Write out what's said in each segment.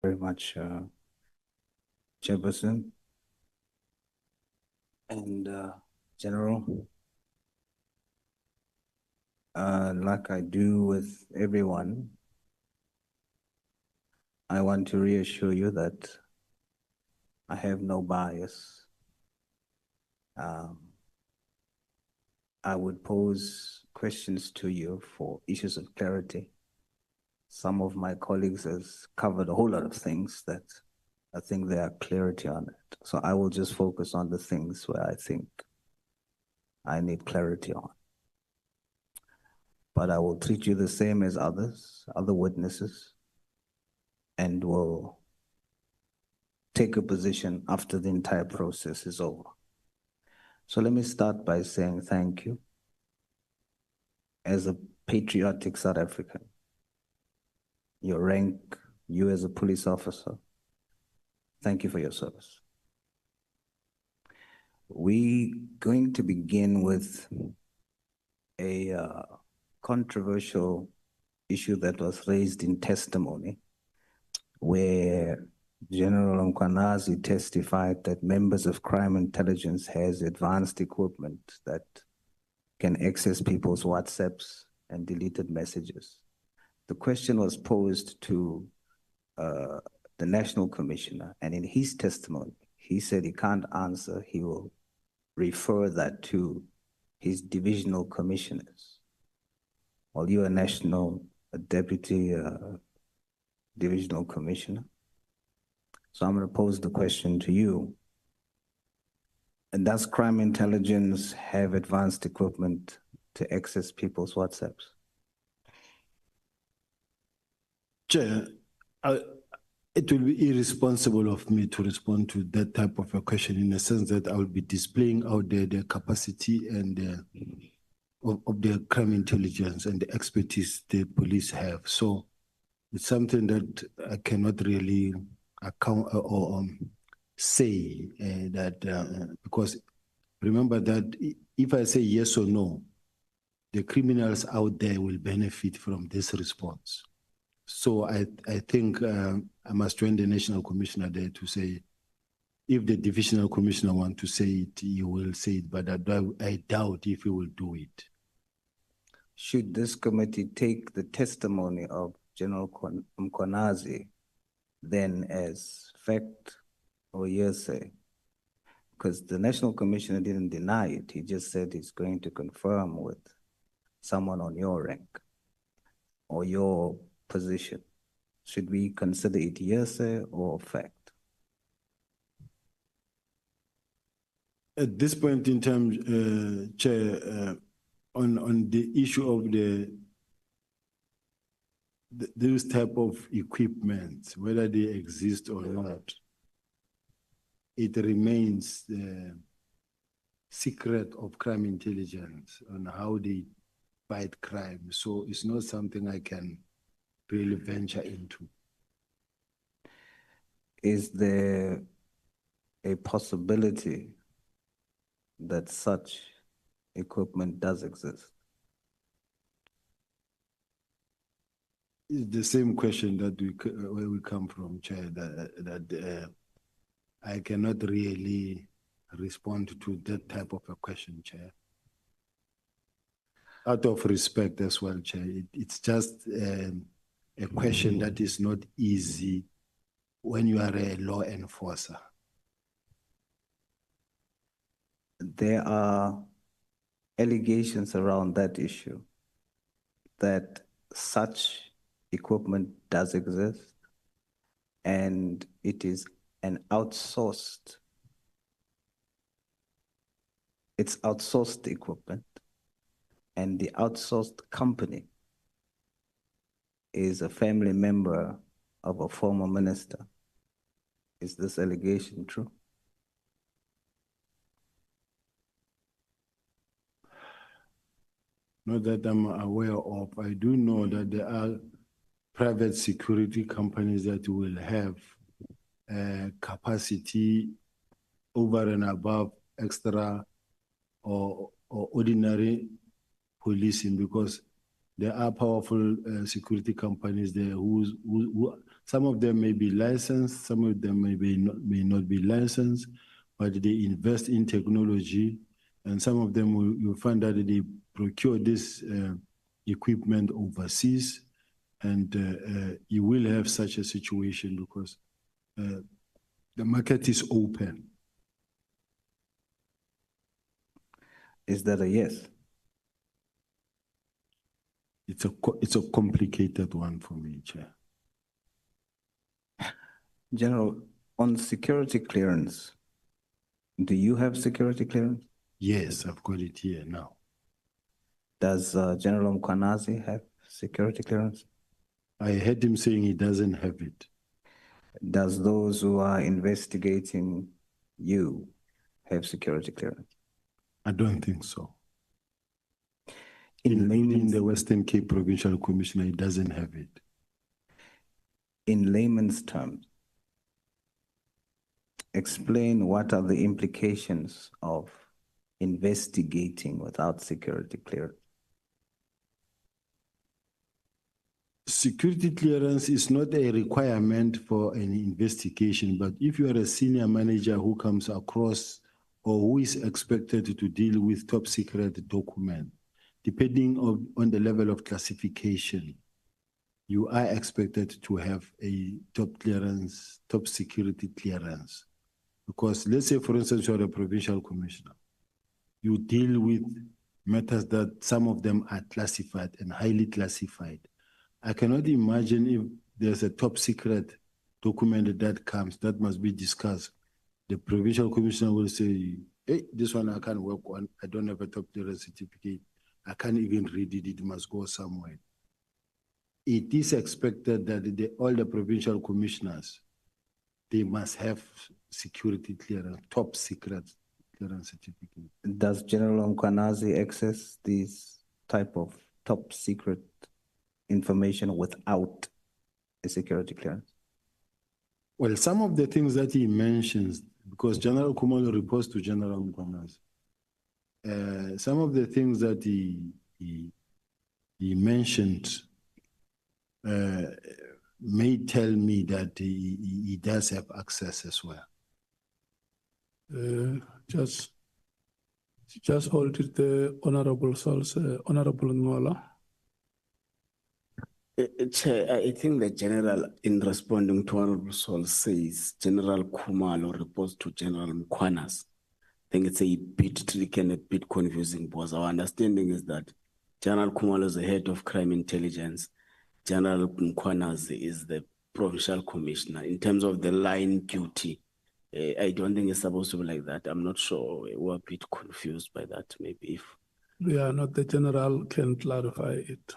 Very much, Chairperson and General. Like I do with everyone, I want to reassure you that I have no bias. I would pose questions to you for issues of clarity. Some of my colleagues has covered a whole lot of things that I think there are clarity on it. So I will just focus on the things where I think I need clarity on. But I will treat you the same as other witnesses, and will take a position after the entire process is over. So let me start by saying thank you. As a patriotic South African, your rank, you as a police officer, thank you for your service. We're going to begin with a controversial issue that was raised in testimony, where General Mkwanazi testified that members of crime intelligence has advanced equipment that can access people's WhatsApps and deleted messages. The question was posed to the National Commissioner, and in his testimony, he said he can't answer, he will refer that to his divisional commissioners. While you are a deputy divisional commissioner. So I'm going to pose the question to you. And does crime intelligence have advanced equipment to access people's WhatsApps? Chair, it will be irresponsible of me to respond to that type of a question, in the sense that I will be displaying out there the capacity and of the crime intelligence and the expertise the police have. So it's something that I cannot really account or say that, because remember that if I say yes or no, the criminals out there will benefit from this response. So I think I must join the National Commissioner there to say, if the Divisional Commissioner wants to say it, he will say it, but I doubt if he will do it. Should this committee take the testimony of General Mkwanazi then as fact or hearsay? Because the National Commissioner didn't deny it, he just said he's going to confirm with someone on your rank or your position. Should we consider it hearsay or fact? At this point in time, Chair, on the issue of those type of equipment, whether they exist or not, it remains the secret of crime intelligence on how they fight crime. So it's not something I can really venture into. Is there a possibility that such equipment does exist? It's the same question that where we come from, Chair, that I cannot really respond to that type of a question, Chair. Out of respect as well, Chair, it's just a question that is not easy when you are a law enforcer. There are allegations around that issue that such equipment does exist, and it is an outsourced, it's outsourced equipment, and the outsourced company is a family member of a former minister. Is this allegation true? Not that I'm aware of. I do know that there are private security companies that will have capacity over and above extra or ordinary policing, because there are powerful security companies there who Some of them may be licensed, some of them may not be licensed, but they invest in technology, and some of them you'll find that they procure this equipment overseas, and you will have such a situation because the market is open. Is that a yes? It's a complicated one for me, Chair. General, on security clearance, do you have security clearance? Yes, I've got it here now. Does General Mkwanazi have security clearance? I heard him saying he doesn't have it. Does those who are investigating you have security clearance? I don't think so. In the Western Cape Provincial Commissioner, he doesn't have it. In layman's terms, explain what are the implications of investigating without security clearance. Security clearance is not a requirement for an investigation, but if you are a senior manager who comes across or who is expected to deal with top secret document, depending on the level of classification, you are expected to have a top clearance, top security clearance. Because let's say, for instance, you're a provincial commissioner. You deal with matters that some of them are classified and highly classified. I cannot imagine if there's a top secret document that comes that must be discussed. The provincial commissioner will say, hey, this one I can't work on. I don't have a top clearance certificate. I can't even read it. It must go somewhere. It is expected that all the provincial commissioners, they must have security clearance, top secret clearance certificate. Does General Mkwanazi access these type of top secret information without a security clearance? Well, some of the things that he mentions, because General Kumalo reports to General Mkwanazi, some of the things that he mentioned may tell me that he does have access as well. Just hold it, the Honorable Suals, Honorable Ngola. Chair, I think the General, in responding to Honorable Suals, says General Kumalo reports to General Mkwanazi. I think it's a bit tricky and a bit confusing because our understanding is that General Kumalo is the head of crime intelligence. General Mkwanazi is the provincial commissioner. In terms of the line duty, I don't think it's supposed to be like that. I'm not sure. We're a bit confused by that. Maybe if not the General can clarify it.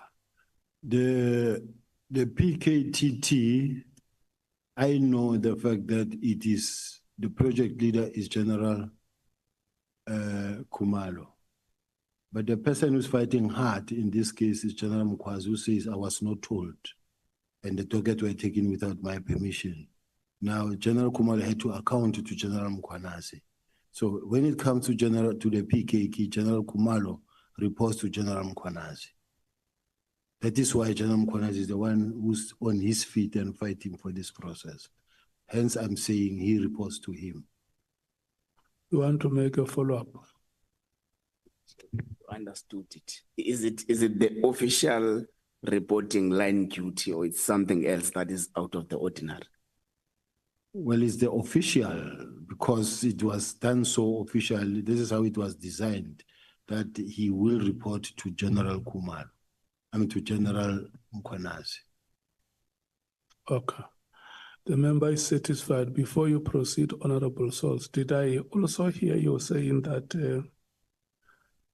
The PKTT, I know the fact that it is, the project leader is General Kumalo. But the person who's fighting hard in this case is General Mkwanazi, who says, I was not told, and the target were taken without my permission. Now, General Kumalo had to account to General Mkwanazi. So when it comes to the PKK, General Kumalo reports to General Mkwanazi. That is why General Mkwanazi is the one who's on his feet and fighting for this process. Hence, I'm saying he reports to him. You want to make a follow-up? Understood it. Is it the official reporting line duty or it's something else that is out of the ordinary? Well, it's the official because it was done so official. This is how it was designed, that he will report to General Kumalo. To General Mkwanazi. Okay. The member is satisfied. Before you proceed, Honorable Suals, did I also hear you saying that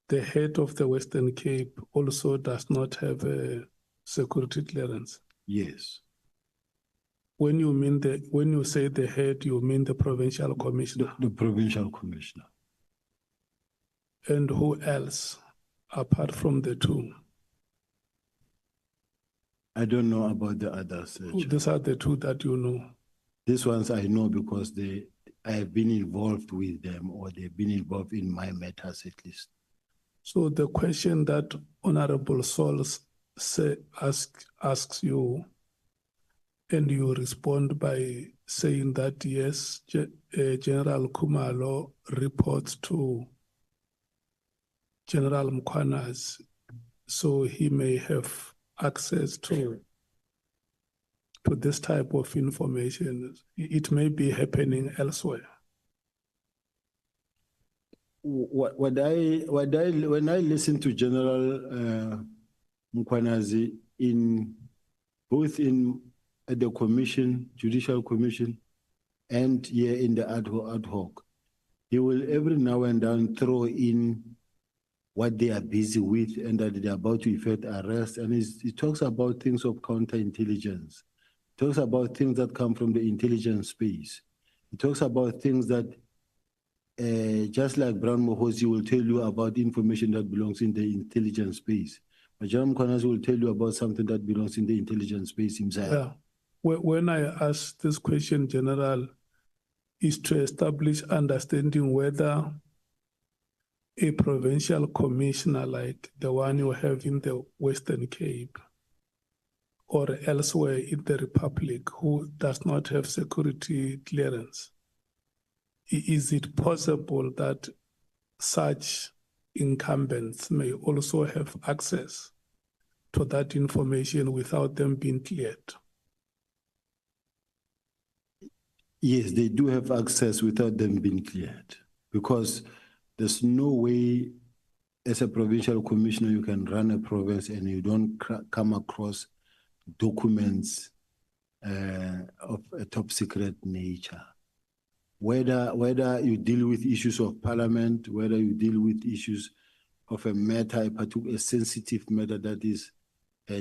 the head of the Western Cape also does not have a security clearance? Yes. When you say the head, you mean the provincial commissioner? The provincial commissioner. And who else, apart from the two? I don't know about the others. These are the two that you know? These ones I know because I have been involved with them, or they've been involved in my matters at least. So the question that Honorable Suals asks you, and you respond by saying that yes, General Kumalo reports to General Mkhwanazi, so he may have access to this type of information. It may be happening elsewhere. When I listen to General Mkhwanazi both at the commission, judicial commission, and here in the ad hoc, he will every now and then throw in what they are busy with and that they're about to effect arrest. And he talks about things of counterintelligence. He talks about things that come from the intelligence space. He talks about things that, just like Brown Mohosi will tell you about information that belongs in the intelligence space. But General Mkhwanazi will tell you about something that belongs in the intelligence space himself. Yeah. When I ask this question, General, is to establish understanding whether a provincial commissioner like the one you have in the Western Cape or elsewhere in the Republic who does not have security clearance, is it possible that such incumbents may also have access to that information without them being cleared? Yes, they do have access without them being cleared, because there's no way as a provincial commissioner you can run a province and you don't come across documents of a top secret nature. Whether you deal with issues of parliament, whether you deal with issues of a matter, a sensitive matter that is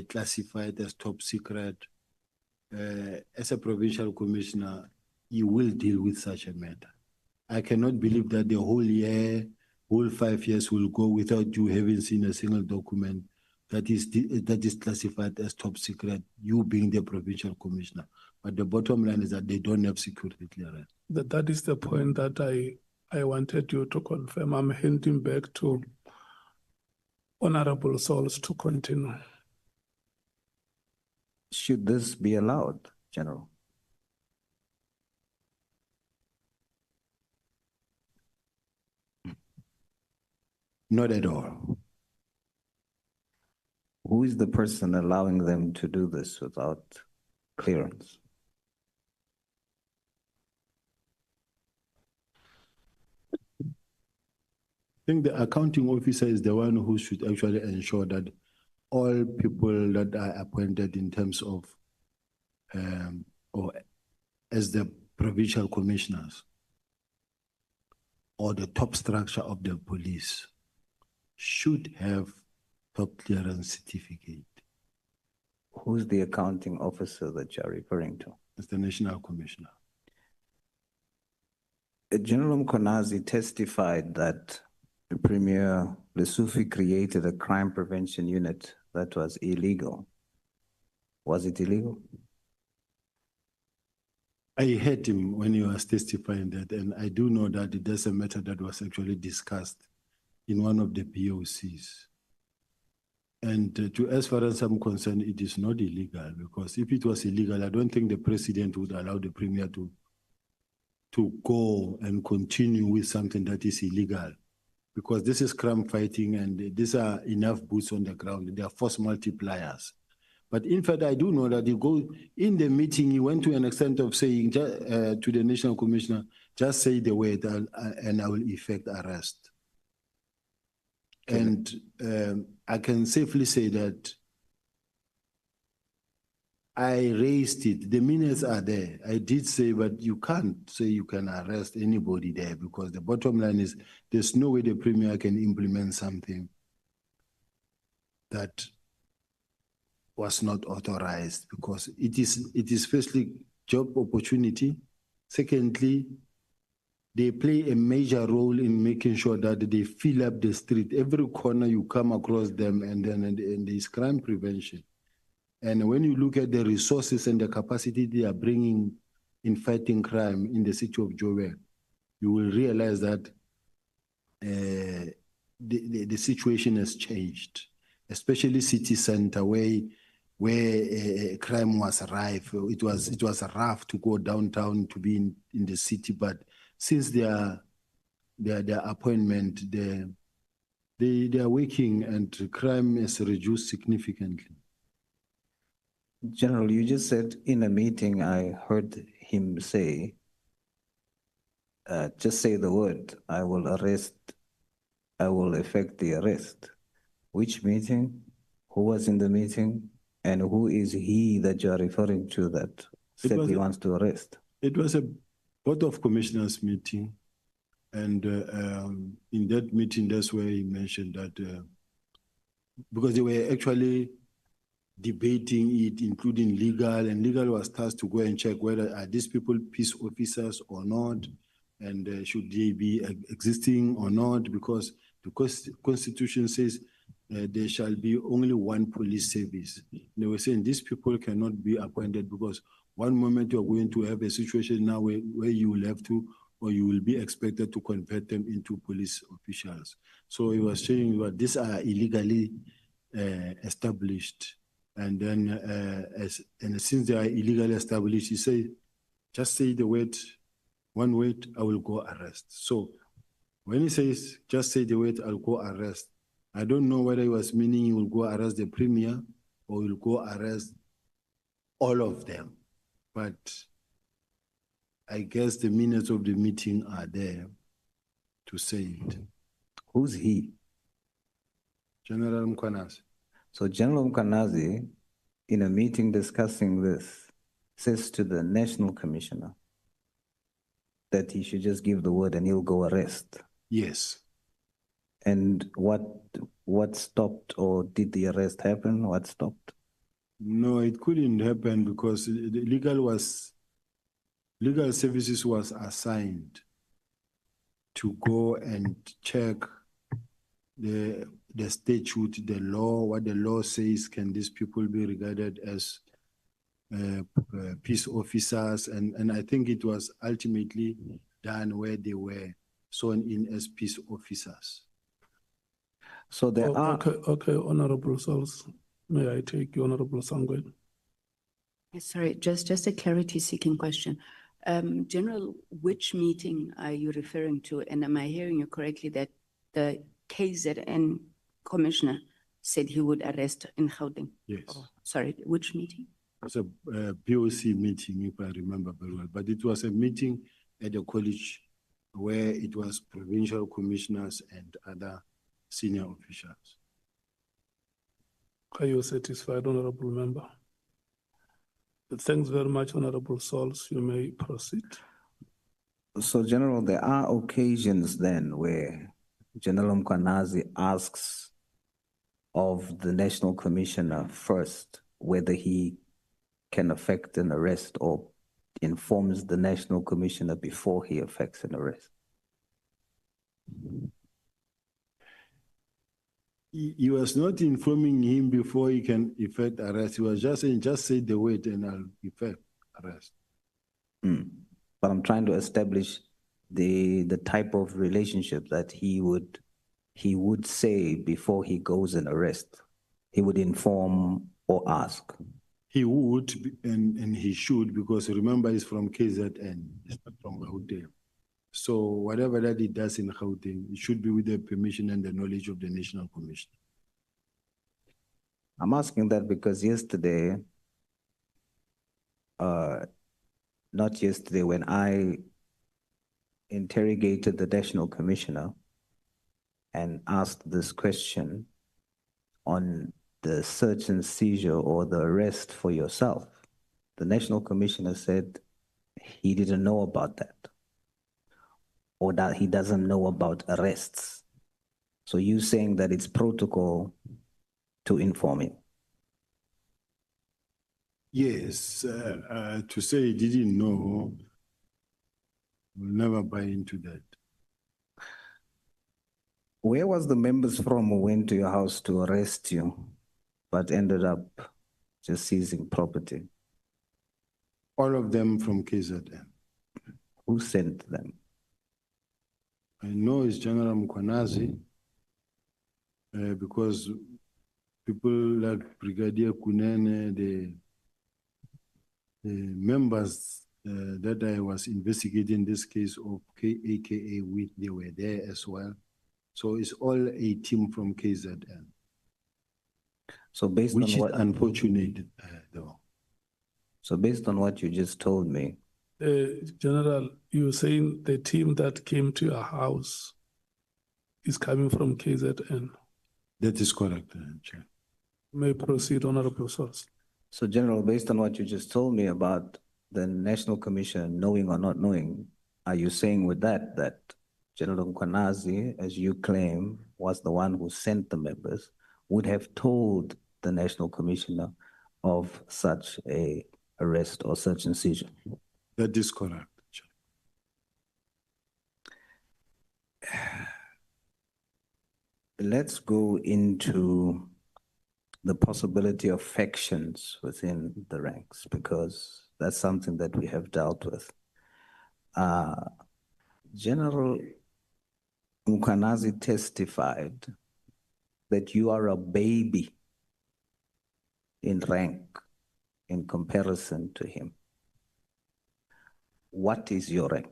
classified as top secret, as a provincial commissioner, you will deal with such a matter. I cannot believe that the whole 5 years will go without you having seen a single document that is classified as top secret, you being the provincial commissioner. But the bottom line is that they don't have security clearance. That is the point that I wanted you to confirm. I'm handing back to Honorable Suals to continue. Should this be allowed, General? Not at all. Who is the person allowing them to do this without clearance? I think the accounting officer is the one who should actually ensure that all people that are appointed in terms of or as the provincial commissioners or the top structure of the police should have top clearance certificate. Who's the accounting officer that you're referring to? It's the national commissioner. General Mkhwanazi testified that the Premier Lesufi created a crime prevention unit that was illegal. Was it illegal? I heard him when he was testifying that, and I do know that it is a matter that was actually discussed in one of the POCs. And as far as I'm concerned, it is not illegal, because if it was illegal, I don't think the president would allow the premier to go and continue with something that is illegal, because this is crime fighting and these are enough boots on the ground. They are force multipliers. But in fact, I do know that in the meeting, he went to an extent of saying to the national commissioner, just say the word and I will effect arrest. Okay. And I can safely say that I raised it. The minutes are there. I did say, but you can't say you can arrest anybody there, because the bottom line is there's no way the premier can implement something that was not authorized, because it is firstly job opportunity. Secondly, they play a major role in making sure that they fill up the street. Every corner you come across them, and there's crime prevention. And when you look at the resources and the capacity they are bringing in fighting crime in the city of Joburg, you will realize that the situation has changed, especially city center, where where crime was rife. It was rough to go downtown to be in the city, but since their appointment, they are working and crime has reduced significantly. General, you just said in a meeting, I heard him say, just say the word, I will effect the arrest. Which meeting? Who was in the meeting? And who is he that you are referring to that said he wants to arrest? It was a Board of Commissioners meeting. And in that meeting, that's where he mentioned that because they were actually debating it, including legal, and legal was tasked to go and check whether are these people peace officers or not, and should they be existing or not, because the Constitution says there shall be only one police service. They were saying these people cannot be appointed because one moment you're going to have a situation now where you will have to, or you will be expected to convert them into police officials. So he was saying that these are illegally established. And then, since they are illegally established, he said, just say the word, one word, I will go arrest. So when he says, just say the word, I'll go arrest, I don't know whether he was meaning he will go arrest the premier or he will go arrest all of them. But I guess the minutes of the meeting are there to say it. Who's he? General Mkwanazi. So General Mkwanazi, in a meeting discussing this, says to the National Commissioner that he should just give the word and he'll go arrest. Yes. And what stopped, or did the arrest happen? What stopped? No, it couldn't happen because the legal services was assigned to go and check the statute, the law, what the law says, can these people be regarded as peace officers? And I think it was ultimately done where they were sworn in as peace officers. So there are... Okay, Honorable Suals. May I take you, Honorable Sangwen? Sorry, just a clarity-seeking question. General, which meeting are you referring to? And am I hearing you correctly that the KZN commissioner said he would arrest in Gauteng? Yes. Oh, sorry, which meeting? It's a POC meeting, if I remember very well. But it was a meeting at the college where it was provincial commissioners and other senior officials. Are you satisfied, Honorable Member? Thanks very much, Honorable Suals. You may proceed. So, General, there are occasions then where General Mkwanazi asks of the National Commissioner first whether he can effect an arrest, or informs the National Commissioner before he effects an arrest. He was not informing him before he can effect arrest. He was just saying, just say the word and I'll effect arrest. But I'm trying to establish the type of relationship that he would say before he goes and arrest. He would inform or ask. He would, and he should, because remember he's from KZN, he's not from Gauteng. So whatever that he does in Gauteng, it should be with the permission and the knowledge of the National Commission. I'm asking that because yesterday, not yesterday, when I interrogated the National Commissioner and asked this question on the search and seizure or the arrest for yourself, the National Commissioner said he didn't know about that, or that he doesn't know about arrests. So you saying that it's protocol to inform him? Yes, to say he didn't know, we'll never buy into that. Where was the members from who went to your house to arrest you, but ended up just seizing property? All of them from KZN. Who sent them? I know it's General Mkwanazi, because people like Brigadier Kunene, the members that I was investigating this case of AKA with, they were there as well. So it's all a team from KZN, So based which on is what, unfortunate though. so based on what you just told me, General, you're saying the team that came to your house is coming from KZN. That is correct, Chair. May proceed, Honorable Source. so General, based on what you just told me about the National Commission knowing or not knowing, are you saying with that that General Mkwanazi, as you claim, was the one who sent the members, would have told the National Commissioner of such a arrest or such incision? That is correct, Chair. Let's go into the possibility of factions within the ranks, because that's something that we have dealt with. General Mkwanazi testified that you are a baby in rank in comparison to him. What is your rank?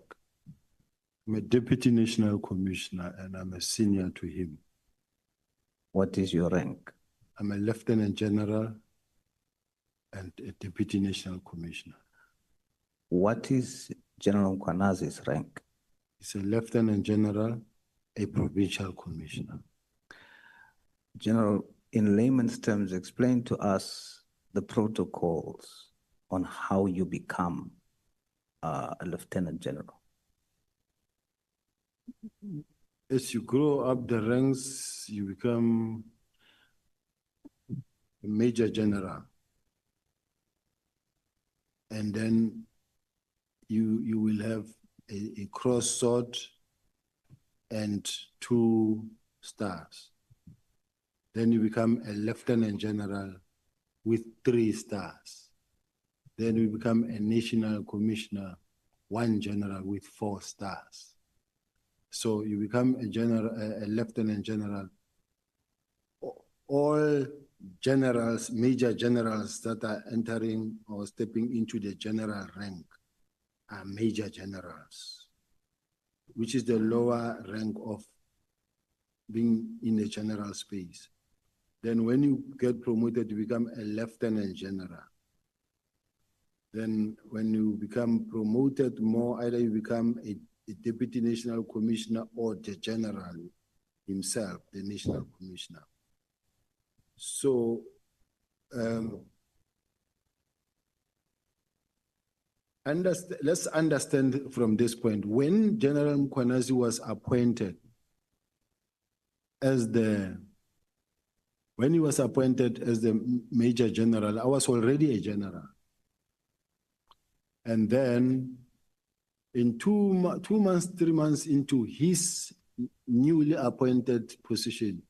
I'm a Deputy National Commissioner and I'm a senior to him. What is your rank? I'm a Lieutenant General and a Deputy National Commissioner. What is General Mkwanazi's rank? He's a Lieutenant General, a Provincial Commissioner. General, in layman's terms, explain to us the protocols on how you become a Lieutenant General. As you grow up the ranks, you become a Major General. And then you will have a cross sword and 2 stars. Then you become a Lieutenant General with 3 stars. Then you become a National Commissioner, 1 General with 4 stars. So you become a general, a Lieutenant General. All generals, major generals that are entering or stepping into the general rank are major generals, which is the lower rank of being in the general space. Then when you get promoted, you become a Lieutenant General. Then when you become promoted more, either you become a Deputy National Commissioner or the General himself, the National Commissioner. So, let's understand from this point, when General Mkwanazi was appointed as when he was appointed as the Major General, I was already a general. And then in 2 months, 3 months into his newly appointed position,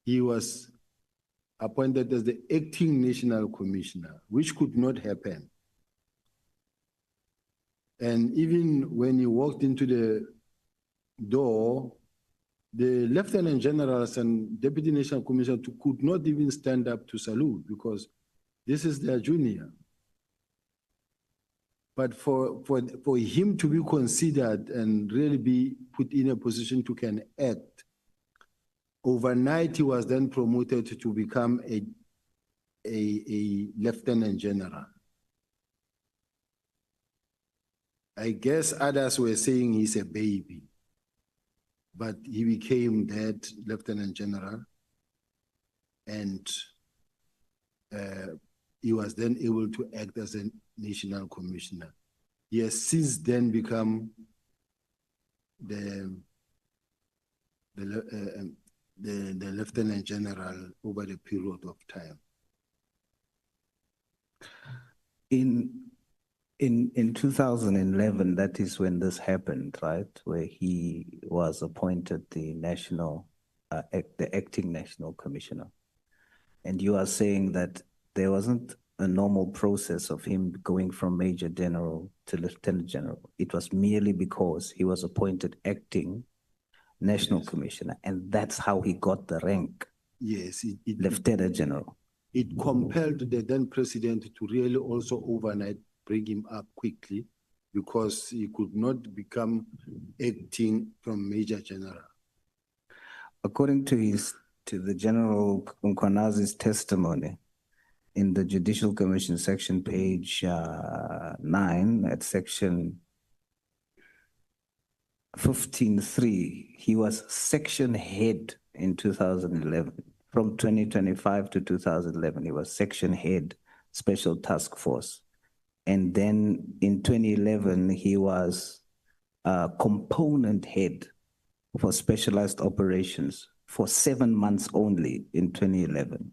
he was appointed as the acting National Commissioner, which could not happen. And even when he walked into the door, the Lieutenant Generals and Deputy National Commissioner could not even stand up to salute because this is their junior. But for him to be considered and really be put in a position to can act, overnight he was then promoted to become a Lieutenant General. I guess others were saying he's a baby, but he became that Lieutenant General, and he was then able to act as a National Commissioner. He has since then become the Lieutenant General over the period of time. In 2011, that is when this happened, right? Where he was appointed the acting National Commissioner. And you are saying that there wasn't a normal process of him going from Major General to Lieutenant General. It was merely because he was appointed acting National Commissioner, and that's how he got the rank Yes, Lieutenant General. it compelled the then president to really also overnight bring him up quickly because he could not become acting from Major General. According to the General Mkwanazi's testimony in the Judicial Commission section, page 9, at section 15.3, he was section head in 2011. From 2025 to 2011, he was section head, Special Task Force. And then in 2011, he was component head for specialized operations for 7 months only in 2011.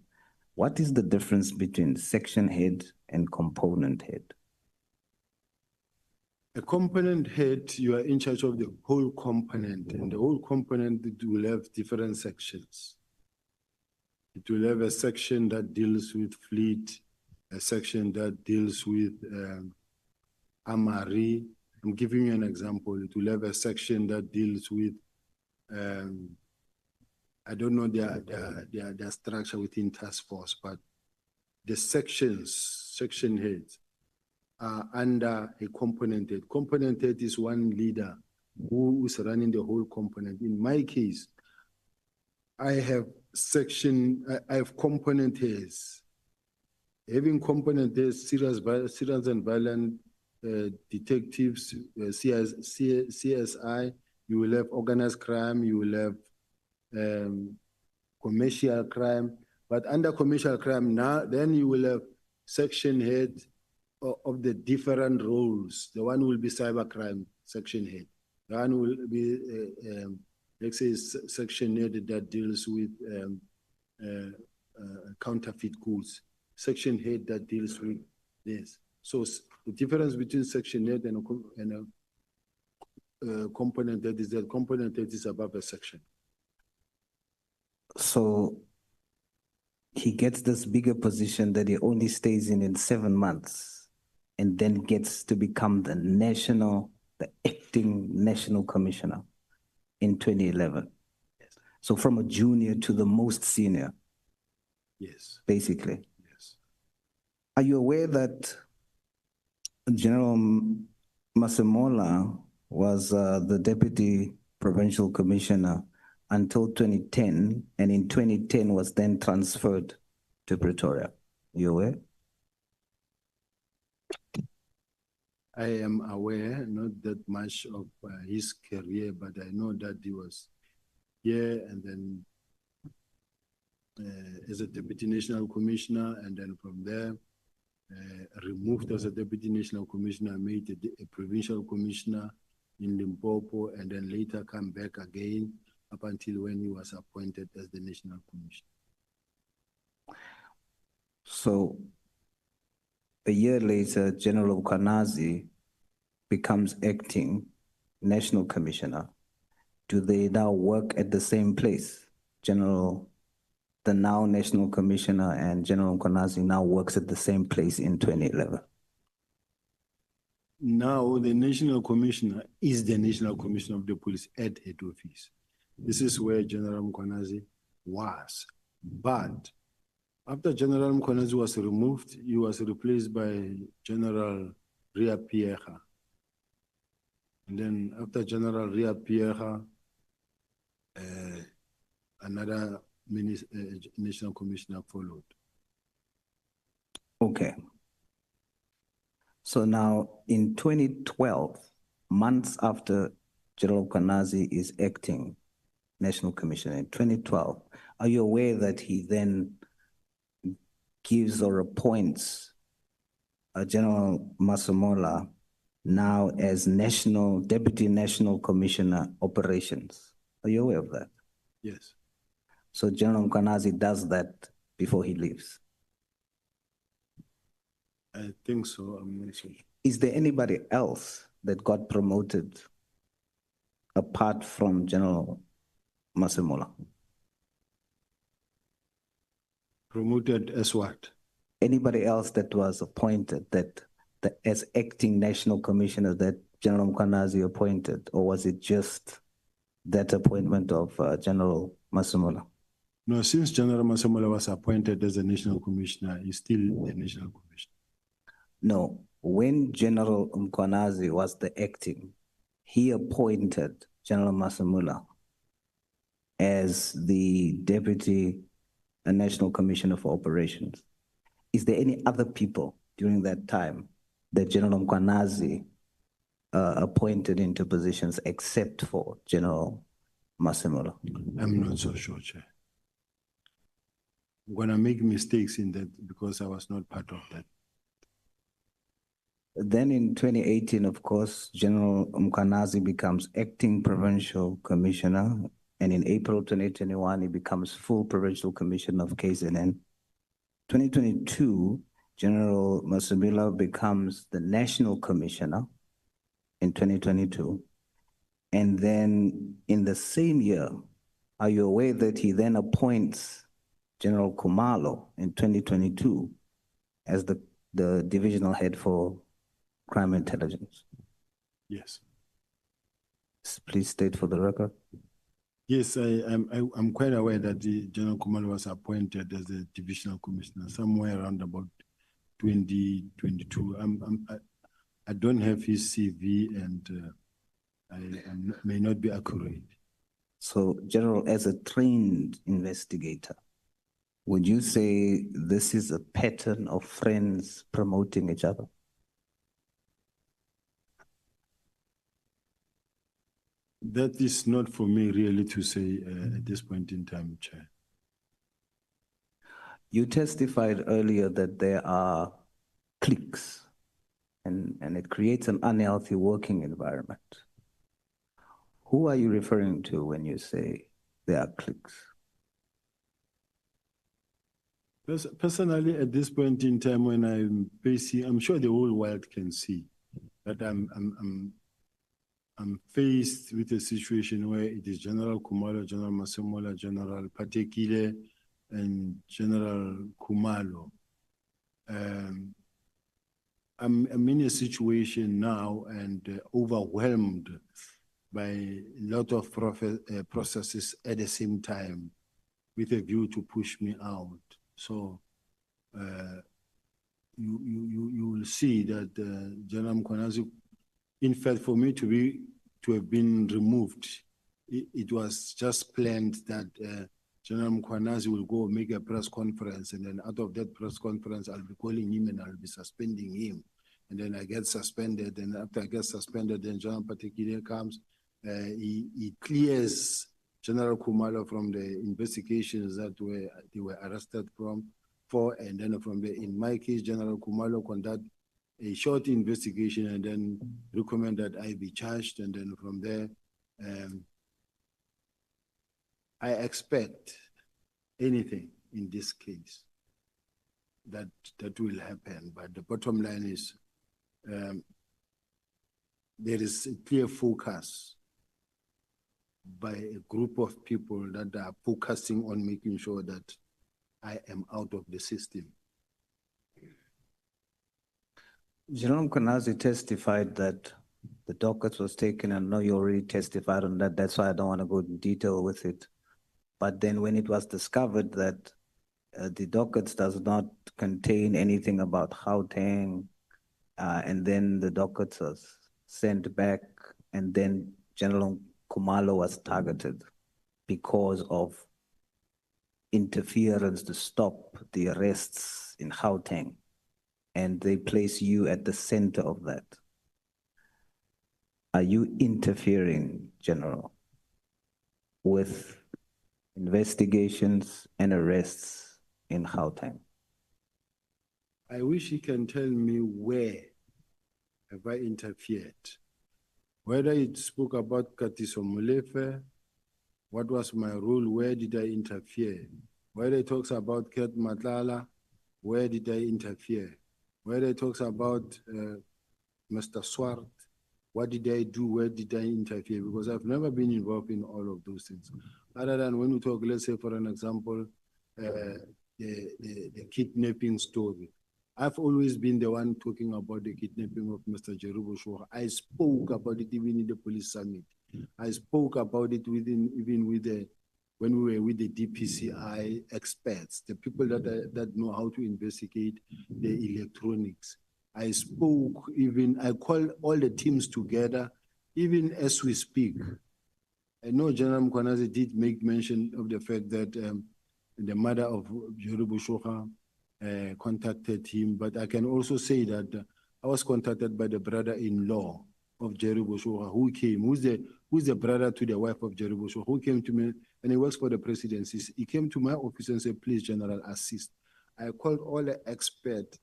What is the difference between section head and component head? A component head, you are in charge of the whole component, and the whole component will have different sections. It will have a section that deals with fleet, a section that deals with armory. I'm giving you an example. It will have a section that deals with, I don't know their structure within task force, but the section heads are under a component head. Component head is one leader who is running the whole component. In my case, I have component heads. Having component heads, serious and violent detectives, CSI, you will have organized crime, you will have commercial crime, but under commercial crime now, then you will have section head of the different roles. The one will be cybercrime section head. The one will be, let's say, section head that deals with counterfeit goods. Section head that deals with this. So the difference between section head and a component head is that component head is above a section. So he gets this bigger position that he only stays in 7 months and then gets to become the acting national commissioner in 2011. Yes. So from a junior to the most senior. Yes. Basically. Yes. Are you aware that General Masemola was the deputy provincial commissioner until 2010, and in 2010 was then transferred to Pretoria? Are you aware? I am aware, not that much of his career, but I know that he was here and then as a deputy national commissioner, and then from there removed as a deputy national commissioner, made a provincial commissioner in Limpopo, and then later come back again up until when he was appointed as the national commissioner. So a year later, General Mkwanazi becomes acting national commissioner. Do they now work at the same place? The now national commissioner and General Mkwanazi now works at the same place in 2011. Now the national commissioner is the national commissioner of the police at head office. This is where General Mkwanazi was. But after General Mkwanazi was removed, he was replaced by General Ria Pierre. And then after General Ria Pierre, another national commissioner followed. Okay. So now in 2012, months after General Mkwanazi is acting national commissioner in 2012, are you aware that he then gives or appoints General Masemola now as Deputy National Commissioner Operations? Are you aware of that? Yes. So General Mkwanazi does that before he leaves? I think so, I'm not sure. Is there anybody else that got promoted apart from General Masemola? Promoted as what? Anybody else that was appointed as acting national commissioner that General Mkwanazi appointed, or was it just that appointment of General Masemola? No, since General Masemola was appointed as a national commissioner, he's still a national commissioner. No, when General Mkwanazi was the acting, he appointed General Masamula as the Deputy National Commissioner for Operations. Is there any other people during that time that General Mkwanazi appointed into positions except for General Masamula? I'm not so sure, Chair. I'm gonna make mistakes in that because I was not part of that. Then in 2018, of course, General Mkwanazi becomes acting provincial commissioner, and in April 2021, he becomes full provincial commissioner of KZN. 2022, General Masamula becomes the national commissioner in 2022. And then in the same year, are you aware that he then appoints General Khumalo in 2022 as the divisional head for crime intelligence? Yes. Please state for the record. Yes, I'm quite aware that the General Khumalo was appointed as a divisional commissioner somewhere around about 2022. I don't have his CV and I may not be accurate. So, General, as a trained investigator, would you say this is a pattern of friends promoting each other? That is not for me really to say at this point in time, Chair. You testified earlier that there are cliques and it creates an unhealthy working environment. Who are you referring to when you say there are cliques? Personally, at this point in time, when I'm facing, I'm sure the whole world can see that I'm faced with a situation where it is General Khumalo, General Masemola, General Patekile, and General Khumalo. I'm in a situation now and overwhelmed by a lot of processes at the same time with a view to push me out. So you will see that General Mkwanazi, in fact, for me to have been removed, it was just planned that General Mkwanazi will go make a press conference, and then out of that press conference, I'll be calling him and I'll be suspending him. And then I get suspended, and after I get suspended, then General Patekile comes, he clears General Khumalo from the investigations that they were arrested for, and then from the, in my case, General Khumalo conduct a short investigation and then recommend that I be charged, and then from there, I expect anything in this case that will happen. But the bottom line is there is a clear focus by a group of people that are focusing on making sure that I am out of the system. General Mkwanazi testified that the docket was taken, and I know you already testified on that, that's why I don't want to go in detail with it. But then when it was discovered that the docket does not contain anything about Gauteng, and then the docket was sent back, and then General Khumalo was targeted because of interference to stop the arrests in Gauteng, and they place you at the center of that. Are you interfering, General, with investigations and arrests in Gauteng? I wish he can tell me where have I interfered. Whether it spoke about Katiso Molefe, what was my role, where did I interfere? Whether it talks about Ket Matlala, where did I interfere? Whether it talks about Mr. Swart, what did I do, where did I interfere? Because I've never been involved in all of those things. Other than when we talk, let's say for an example, the kidnapping story. I've always been the one talking about the kidnapping of Mr. Jerubo Shua. I spoke about it even in the police summit. I spoke about it even with the when we were with the DPCI experts, the people that know how to investigate the electronics. I spoke even, I called all the teams together, even as we speak. I know General Mkwanazi did make mention of the fact that the mother of Jerry Bushoka contacted him, but I can also say that I was contacted by the brother-in-law of Jerry Bushoka who came, who's the brother to the wife of Jerry Bushoka, who came to me, and he works for the presidency. He came to my office and said, please, General, assist. I called all the experts.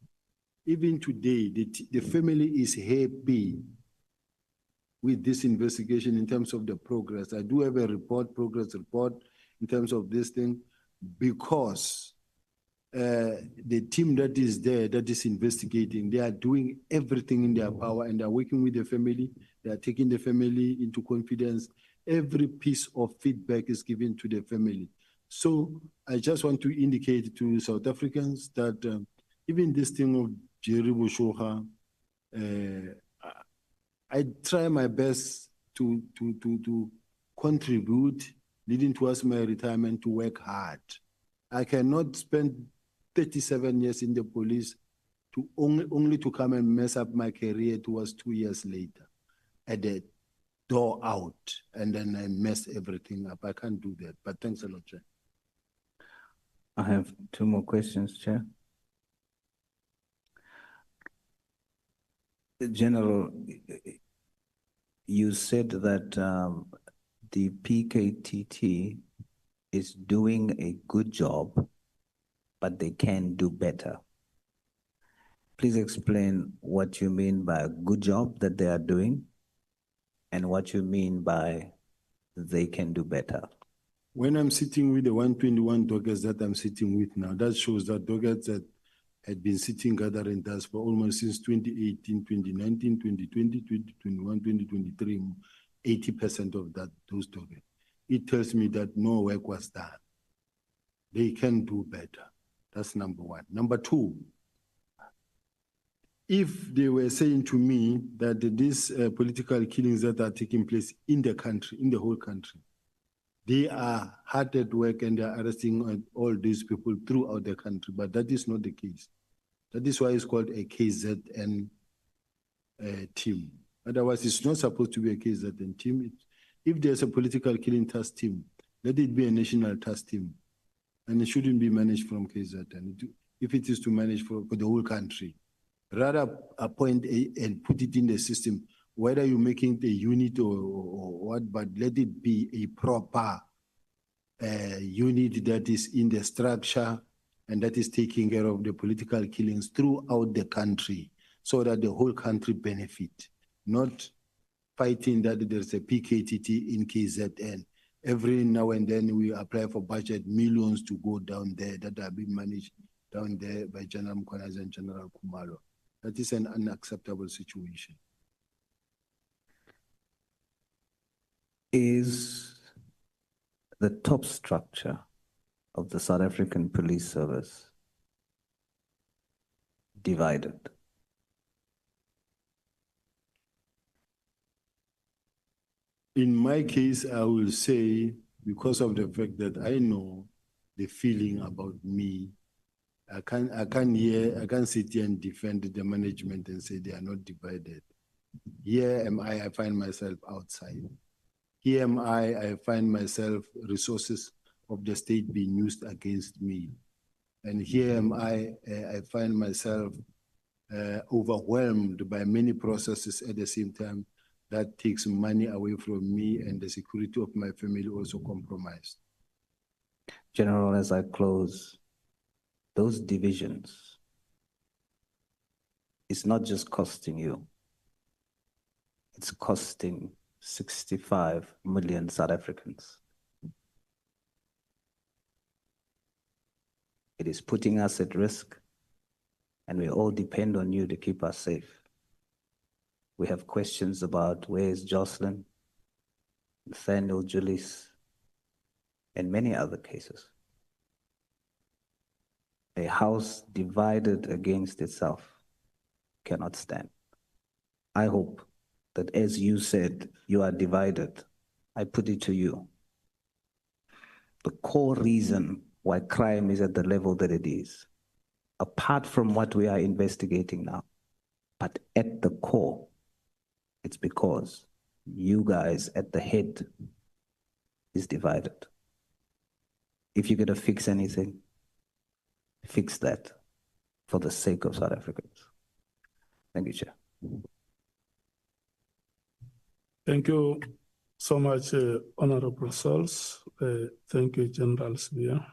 Even today, the family is happy with this investigation in terms of the progress. I do have a progress report in terms of this thing, because the team that is there, that is investigating, they are doing everything in their power, and they are working with the family. They are taking the family into confidence. Every piece of feedback is given to the family. So I just want to indicate to South Africans that even this thing of Jerry Bushoka, I try my best to contribute, leading towards my retirement, to work hard. I cannot spend 37 years in the police to only to come and mess up my career towards 2 years later at the door out, and then I mess everything up. I can't do that, but thanks a lot, Chair. I have 2 more questions, Chair. General, you said that the PKTT is doing a good job, but they can do better. Please explain what you mean by a good job that they are doing and what you mean by they can do better. When I'm sitting with the 121 doggers that I'm sitting with now, that shows that doggers that had been sitting gathering us for almost since 2018, 2019, 2020, 2021, 2023, 80% of those doggers. It tells me that no work was done. They can do better. That's number one. Number two, if they were saying to me that these political killings that are taking place in the country, in the whole country, they are hard at work and they are arresting all these people throughout the country, but that is not the case. That is why it's called a KZN team. Otherwise, it's not supposed to be a KZN team. If there's a political killing task team, let it be a national task team. And it shouldn't be managed from KZN. If it is to manage for the whole country, rather appoint and put it in the system, whether you're making the unit or what, but let it be a proper unit that is in the structure and that is taking care of the political killings throughout the country so that the whole country benefit, not fighting that there's a PKTT in KZN. Every now and then we apply for budget, millions to go down there that are being managed down there by General Mkwanazi and General Kumalo. That is an unacceptable situation. Is the top structure of the South African Police Service divided? In my case, I will say, because of the fact that I know the feeling about me, I can't sit here and defend the management and say they are not divided. Here am I find myself outside. Here am I find myself resources of the state being used against me. And here am I find myself overwhelmed by many processes at the same time that takes money away from me and the security of my family also compromised. General, as I close, those divisions, it's not just costing you, it's costing 65 million South Africans. It is putting us at risk, and we all depend on you to keep us safe. We have questions about where is Jocelyn, Nathaniel, Julius, and many other cases. A house divided against itself cannot stand. I hope that, as you said, you are divided. I put it to you the core reason why crime is at the level that it is, apart from what we are investigating now, but at the core, it's because you guys at the head is divided. If you're going to fix anything, fix that for the sake of South Africans. Thank you, Chair. Thank you so much, Honorable Suals. Thank you, General Sbiya.